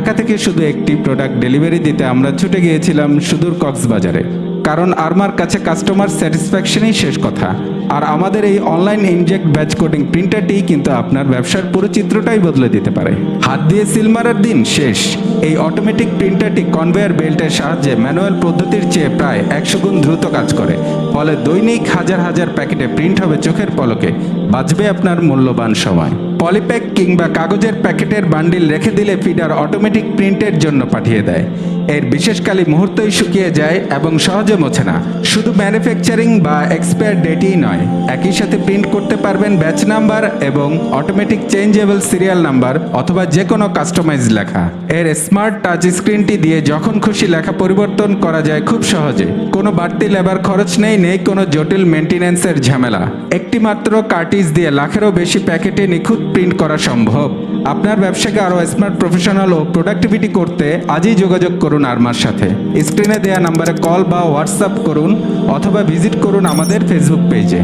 ঢাকা থেকে শুধু একটি প্রোডাক্ট ডেলিভারি দিতে আমরা ছুটে গিয়েছিলাম সুদূর কক্সবাজারে, কারণ আরমার কাছে কাস্টমার স্যাটিসফ্যাকশনই শেষ কথা। আর আমাদের এই অনলাইন ইনজেক্ট ব্যাচ কোডিং প্রিন্টারটি কিন্তু আপনার ব্যবসার পুরো চিত্রটাই বদলে দিতে পারে। হাত দিয়ে সিল মারার দিন শেষ। এই অটোমেটিক প্রিন্টারটি কনভেয়ার বেল্টের সাহায্যে ম্যানুয়াল পদ্ধতির চেয়ে প্রায় 100 গুণ দ্রুত কাজ করে। ফলে দৈনিক হাজার হাজার প্যাকেটে প্রিন্ট হবে চোখের পলকে, বাঁচবে আপনার মূল্যবান সময়। পলিপ্যাক কিংবা কাগজের প্যাকেটের বান্ডিল রেখে দিলে ফিডার অটোমেটিক প্রিন্টের জন্য পাঠিয়ে দেয়। এর বিশেষ কালি মুহূর্তেই শুকিয়ে যায় এবং সহজে মোছে না। শুধু ম্যানুফ্যাকচারিং বা এক্সপায়ার ডেটই নয়, একই সাথে প্রিন্ট করতে পারবেন ব্যাচ নাম্বার এবং অটোমেটিক চেঞ্জেবল সিরিয়াল নাম্বার অথবা যে কোনো কাস্টমাইজ লেখা। এর স্মার্ট টাচ স্ক্রিনটি দিয়ে যখন খুশি লেখা পরিবর্তন করা যায় খুব সহজে। কোনো বাড়তি লেবার খরচ নেই, নেই কোনো জটিল মেনটেন্যান্সের ঝামেলা। একটি মাত্র কার্টিজ দিয়ে লাখেরও বেশি প্যাকেটে নিখুঁত প্রিন্ট করা সম্ভব। আপনার ব্যবসাকে আরও স্মার্ট, প্রফেশনাল ও প্রোডাক্টিভিটি করতে আজই যোগাযোগ করুন আরমার সাথে। স্ক্রিনে দেওয়া নাম্বারে কল বা হোয়াটসঅ্যাপ করুন অথবা ভিজিট করুন আমাদের ফেসবুক পেজে।